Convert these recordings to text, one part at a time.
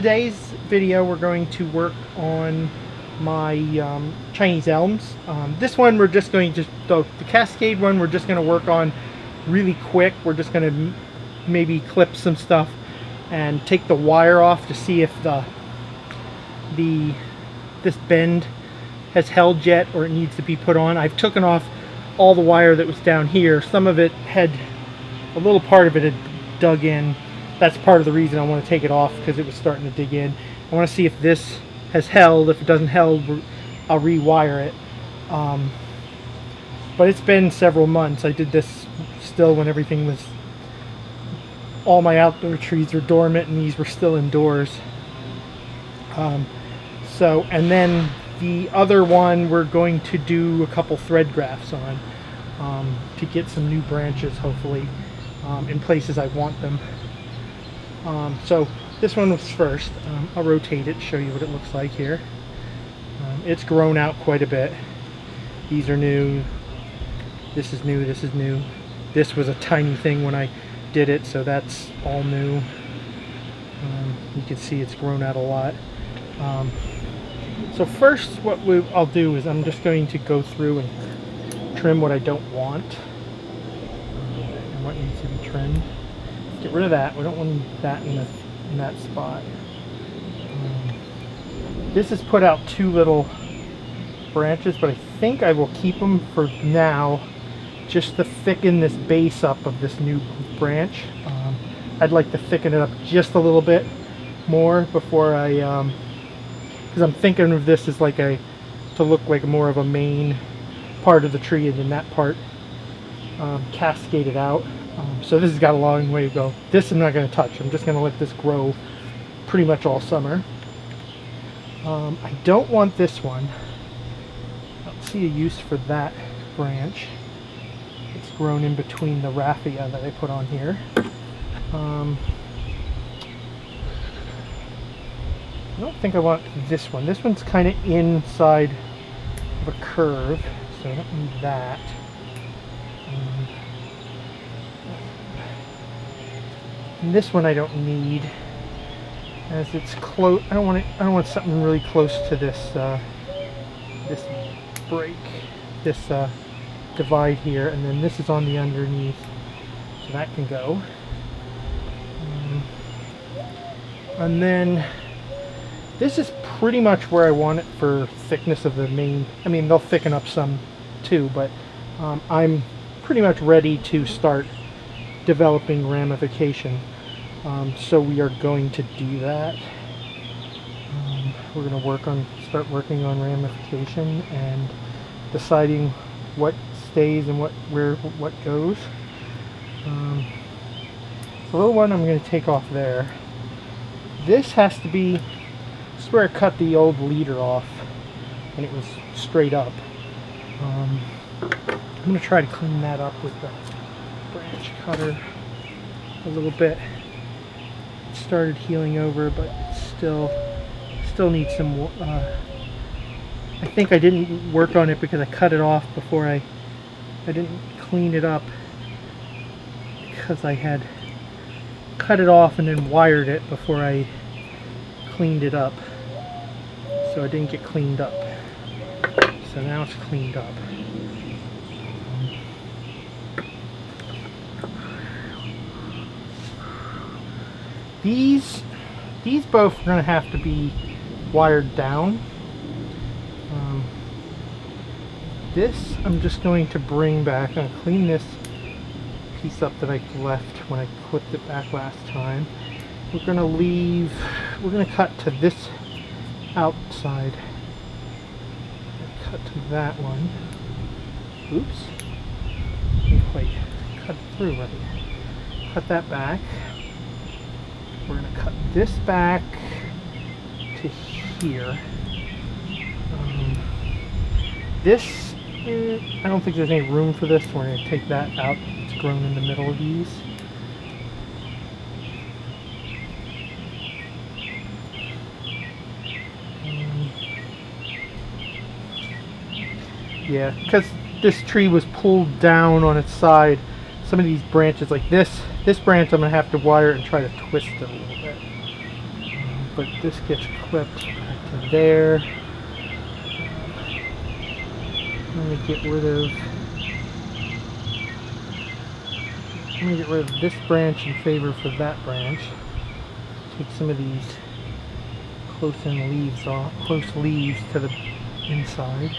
today's video we're going to work on my Chinese elms. This one we're just going to, the Cascade one we're just going to work on really quick. We're just going to maybe clip some stuff and take the wire off to see if this bend has held yet or it needs to be put on. I've taken off all the wire that was down here. Some of it had, a little part of it had dug in. That's part of the reason I want to take it off, because it was starting to dig in. I want to see if this has held. If it doesn't held, I'll rewire it. But it's been several months. I did this still when everything was, all my outdoor trees were dormant and these were still indoors. And then the other one we're going to do a couple thread grafts on to get some new branches, hopefully, in places I want them. So this one was first. I'll rotate it, show you what it looks like here. It's grown out quite a bit. These are new. This is new. This is new. This was a tiny thing when I did it, so that's all new. You can see it's grown out a lot. So first what I'll do is I'm just going to go through and trim what I don't want and what needs to be trimmed. Get rid of that. We don't want that in that spot. This has put out two little branches, but I think I will keep them for now, just to thicken this base up of this new branch. I'd like to thicken it up just a little bit more before I, because I'm thinking of this as like to look like more of a main part of the tree, and then that part cascaded out. So this has got a long way to go. This I'm not going to touch. I'm just going to let this grow pretty much all summer. I don't want this one. I don't see a use for that branch. It's grown in between the raffia that I put on here. I don't think I want this one. This one's kind of inside of a curve, so I don't need that. And this one I don't need, as it's close. I don't want something really close to this this break, this divide here, and then this is on the underneath, so that can go. And then this is pretty much where I want it for thickness of the main. I mean, they'll thicken up some too, but I'm pretty much ready to start developing ramification. So we are going to do that. We're going to start working on ramification and deciding what stays and what goes. The little one I'm going to take off there. This has to be, this is where I cut the old leader off and it was straight up. I'm going to try to clean that up with the branch cutter a little bit. It started healing over, but still needs some. I think I didn't work on it because I cut it off before I didn't clean it up, because I had cut it off and then wired it before I cleaned it up, so it didn't get cleaned up. So now it's cleaned up. These both are going to have to be wired down. This I'm just going to bring back. I'm going to clean this piece up that I left when I clipped it back last time. We're going to cut to this outside. Cut to that one. Oops. Didn't quite cut through right. Cut that back. We're going to cut this back to here. This, I don't think there's any room for this. We're going to take that out. It's grown in the middle of these. Yeah, because this tree was pulled down on its side. Some of these branches, like this branch, I'm going to have to wire it and try to twist it a little bit. but this gets clipped back to there. Let me get rid of this branch in favor for that branch. Take some of these close leaves to the inside.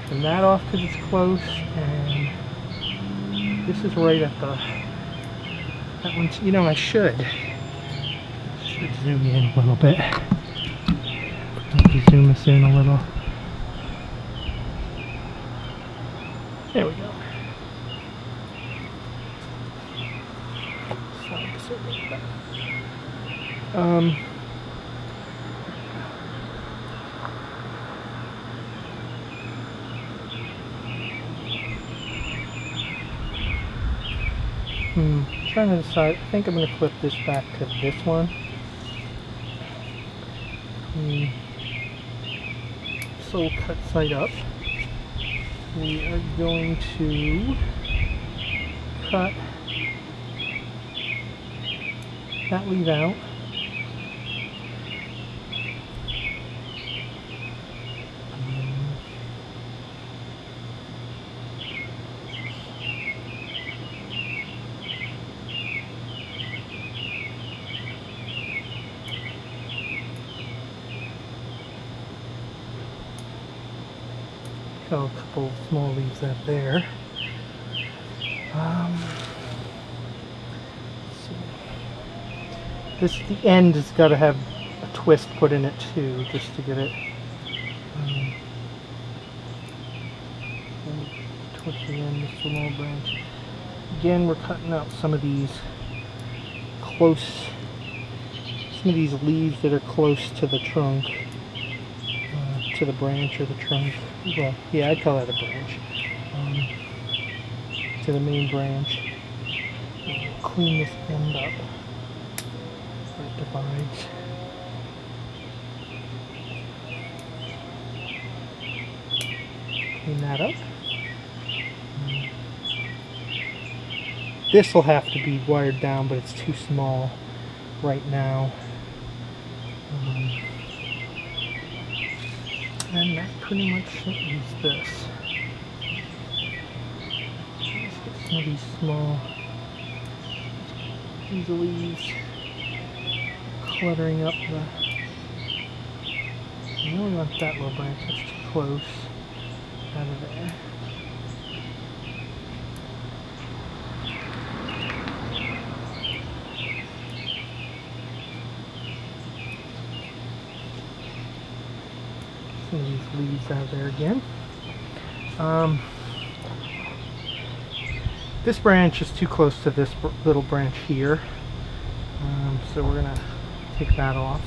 Trim that off because it's close, and this is right at that one's, you know, I should zoom in a little bit. Let me zoom this in a little. There we go. Trying to decide. I think I'm going to flip this back to this one. So cut side up. We are going to cut that leaf out. Got a couple small leaves out there. The end has got to have a twist put in it too, just to get it towards the end. This small branch. Again, we're cutting out some of these leaves that are close to the trunk, to the branch or the trunk. Well, yeah, I'd call that a branch. To the main branch. Clean this end up. Where it divides. Clean that up. This will have to be wired down, but it's too small right now. And that pretty much is this. Let's get some of these small leaves cluttering up the. I really want that little branch, that's too close. Out of there. Some of these leaves out there again. This branch is too close to this little branch here, so we're gonna take that off.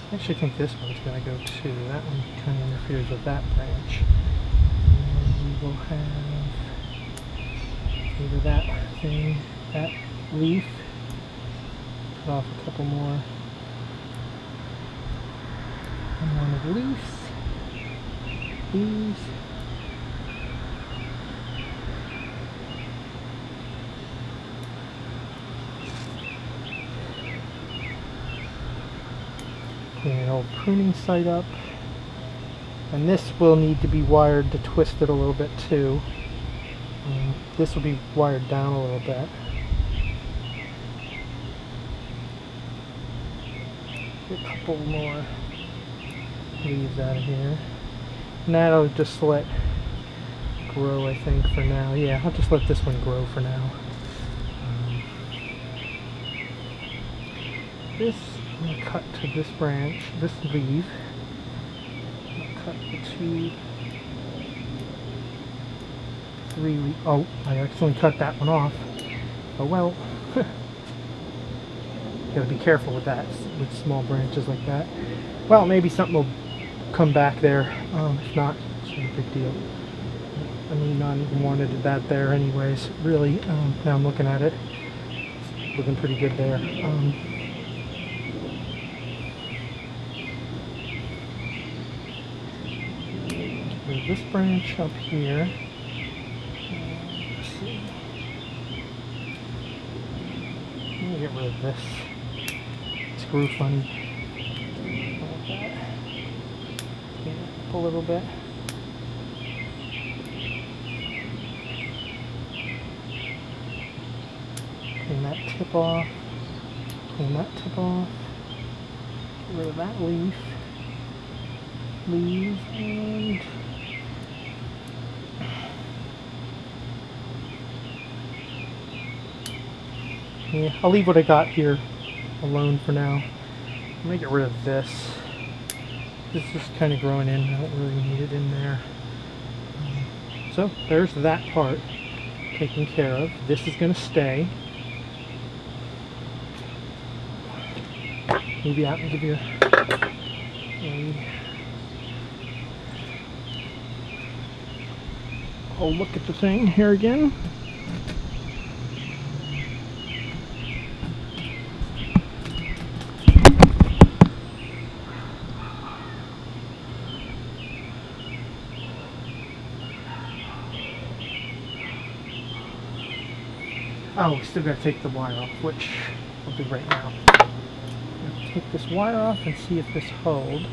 I actually think this one's gonna go too. That one kind of interferes with that branch. And we will have either that leaf. Cut off a couple more. And one of the leaves. These. Clean an old pruning site up. And this will need to be wired to twist it a little bit too. This will be wired down a little bit. Get a couple more leaves out of here. And that'll just let grow, I think, for now. Yeah, I'll just let this one grow for now. This, I'm going to cut to this branch, this leaf. Cut the 3 leaf. Oh, I accidentally cut that one off. Oh well. Gotta be careful with that, with small branches like that. Well, maybe something will come back there. If not, it's not a big deal. I mean, I even wanted that there anyways. Really, now I'm looking at it. It's looking pretty good there. rid of this branch up here. Let's see. Let me get rid of this. It's grew funny. Like that. Clean it up a little bit. Clean that tip off. Clean that tip off. Get rid of that leaf. Leaves and yeah, I'll leave what I got here alone for now. I'm gonna get rid of this. This is just kind of growing in. I don't really need it in there. So there's that part taken care of. This is gonna stay. Move you out and give you I'll look at the thing here again. Oh, we still gotta take the wire off, which I'll do right now. I'll take this wire off and see if this holds.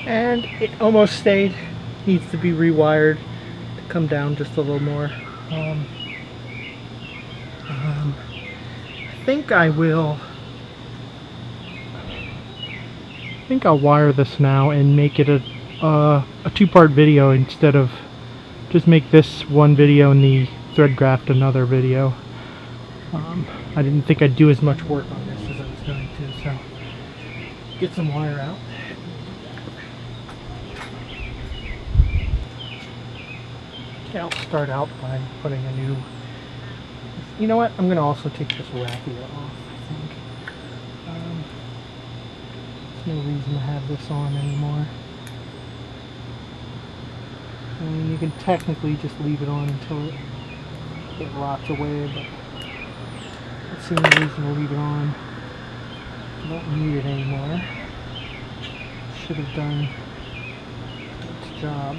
And it almost stayed. Needs to be rewired to come down just a little more. I think I'll wire this now and make it a two-part video instead of just make this one video and the thread graft another video. I didn't think I'd do as much work on this as I was going to, so get some wire out. Okay, I'll start out by putting a new... You know what? I'm going to also take this raffia off, I think. There's no reason to have this on anymore. I mean, you can technically just leave it on until it rots away, but I don't see any reason to leave it on. I don't need it anymore. Should have done its job.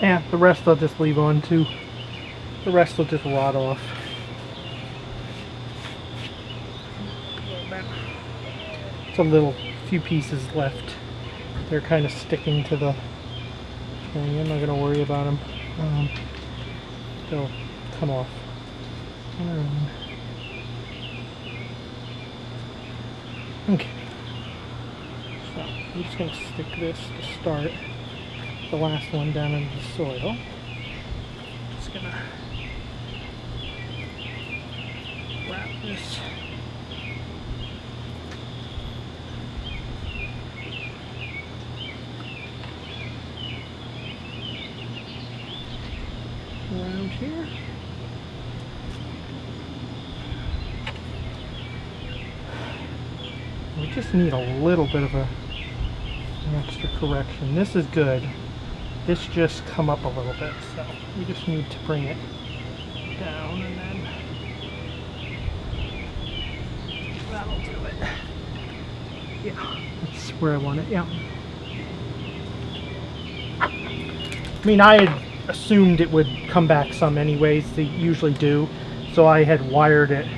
Yeah, the rest I'll just leave on too. The rest will just rot off. A little bit. It's a little few pieces left. They're kind of sticking to the thing. I'm not going to worry about them. They'll come off on their own. Okay. So I'm just going to stick this to start. The last one down into the soil. Just going to wrap this around here. We just need a little bit of an extra correction. This is good. This just come up a little bit, so we just need to bring it down, and then that'll do it. Yeah, that's where I want it. Yeah. I mean, I had assumed it would come back some anyways. They usually do, so I had wired it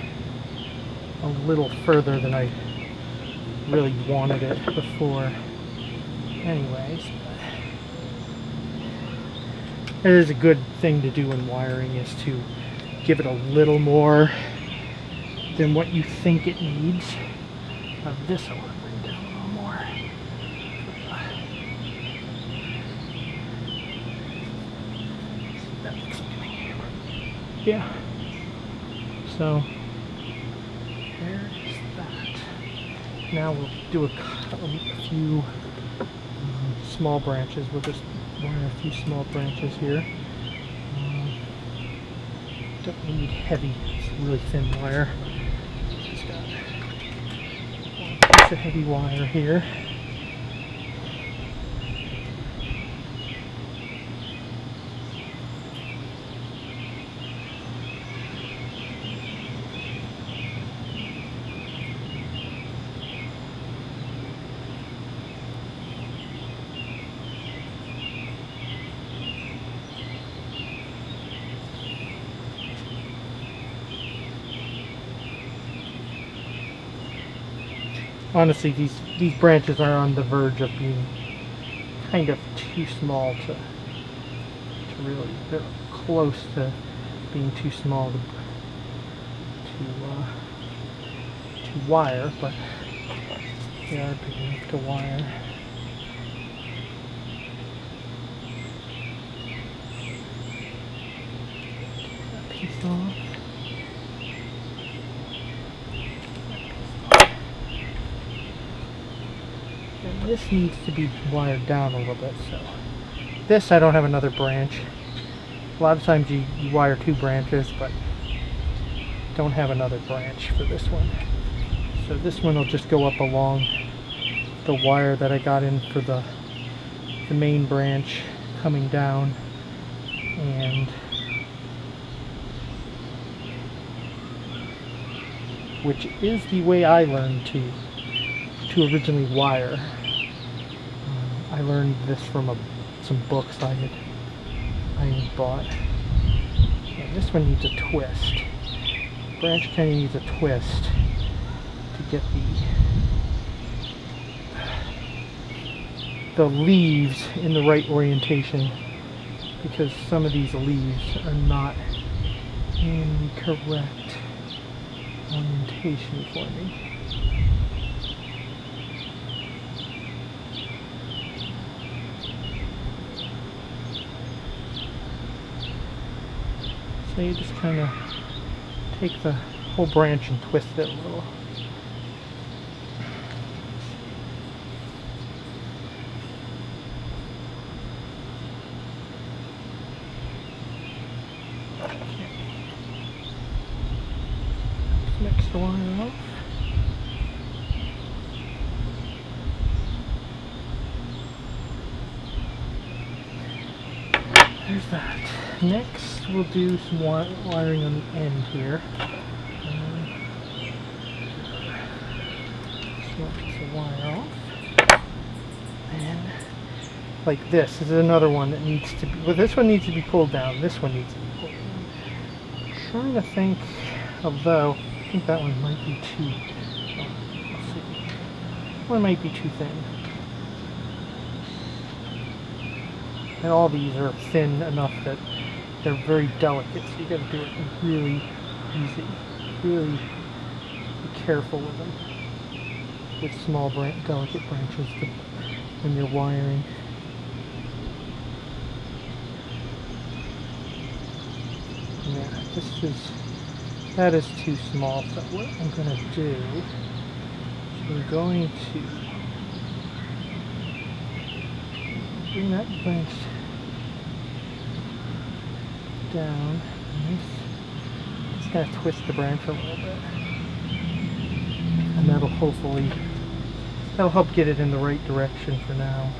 a little further than I really wanted it before anyways. It is a good thing to do in wiring, is to give it a little more than what you think it needs. This I want to bring down a little more. That looks like an hammer. Yeah. So there's that. Now we'll do a few small branches. We'll just wire a few small branches here. Don't need heavy, it's really thin wire. Just got one piece of heavy wire here. Honestly, these branches are on the verge of being kind of too small to really, they're close to being too small to wire, but they are big enough to wire. Take that piece off. This needs to be wired down a little bit, so this I don't have another branch. A lot of times you wire two branches, but don't have another branch for this one. So this one will just go up along the wire that I got in for the main branch coming down, and which is the way I learned to originally wire. I learned this from some books I had bought. And this one needs a twist. The branch kind of needs a twist to get the leaves in the right orientation, because some of these leaves are not in the correct orientation for me. So you just kind of take the whole branch and twist it a little. Just mix the wire off. There's that. Next, we'll do some wiring on the end here. Just want to piece of wire off. And like this is another one that needs to be, well, this one needs to be pulled down. This one needs to be pulled down. I'm trying to think, although I think that one might be too, let's see. One might be too thin. And all these are thin enough that they're very delicate, so you gotta do it really easy. Really be careful with them. With small delicate branches when you're wiring. Yeah, that is too small. So what I'm gonna do is we're going to bring that branch down. Just gonna twist the branch a little bit, and that'll help get it in the right direction for now.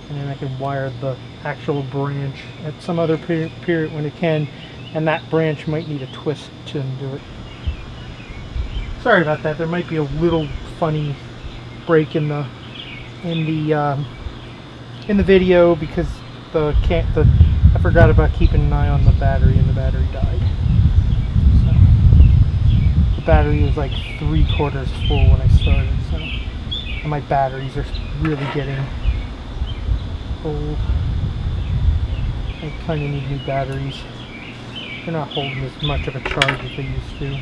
And then I can wire the actual branch at some other period when it can, and that branch might need a twist to do it. Sorry about that. There might be a little funny break in the video because I forgot about keeping an eye on the battery, and the battery died. So the battery was like 3/4 full when I started, so and my batteries are really getting old. I kind of need new batteries. They're not holding as much of a charge as they used to.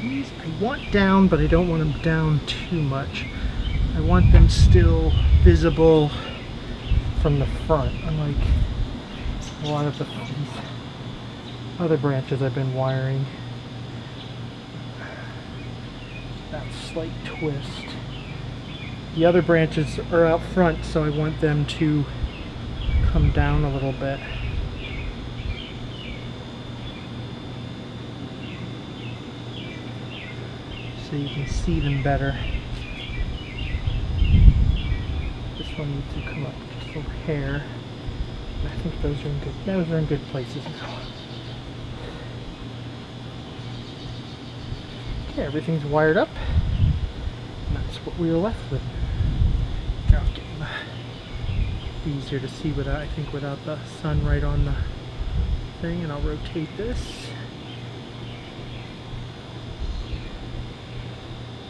These I want down, but I don't want them down too much. I want them still visible from the front, unlike a lot of the other branches I've been wiring. That slight twist. The other branches are out front, so I want them to come down a little bit. So you can see them better. This one needs to come up just over here. I think those are in good places as well. Okay, everything's wired up, and that's what we were left with. Now it's getting easier to see without the sun right on the thing, and I'll rotate this.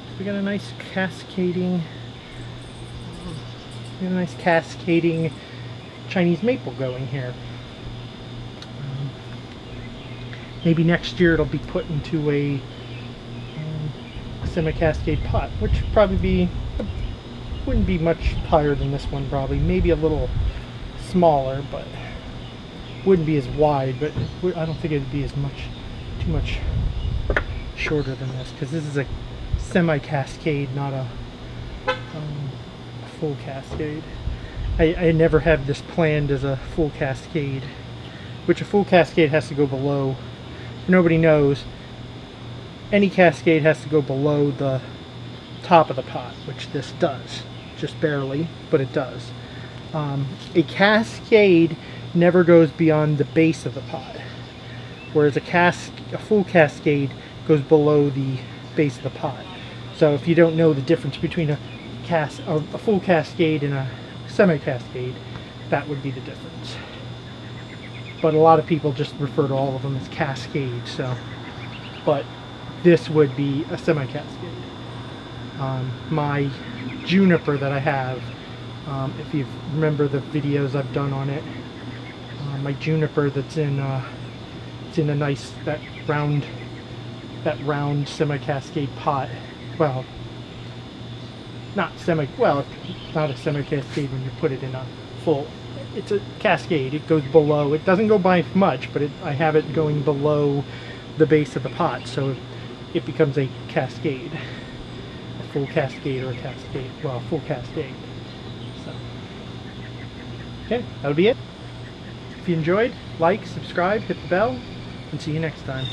So we got a nice cascading Chinese maple going here. Maybe next year it'll be put into a semi-cascade pot, which probably wouldn't be much higher than this one, probably maybe a little smaller, but wouldn't be as wide, but I don't think it'd be too much shorter than this, because this is a semi-cascade, not a full cascade. I never have this planned as a full cascade, which a full cascade has to go below. If nobody knows, any cascade has to go below the top of the pot, which this does. Just barely, but it does. A cascade never goes beyond the base of the pot, whereas a full cascade goes below the base of the pot. So if you don't know the difference between a full cascade and a semi-cascade, that would be the difference. But a lot of people just refer to all of them as cascade, so, but this would be a semi-cascade. My juniper that I have, if you remember the videos I've done on it, my juniper that's it's in a nice, that round semi-cascade pot. Well, not a semi-cascade when you put it in a full. It's a cascade. It goes below. It doesn't go by much, but I have it going below the base of the pot, so it becomes a cascade. A full cascade or a cascade. Well, a full cascade. So, okay, that'll be it. If you enjoyed, like, subscribe, hit the bell, and see you next time.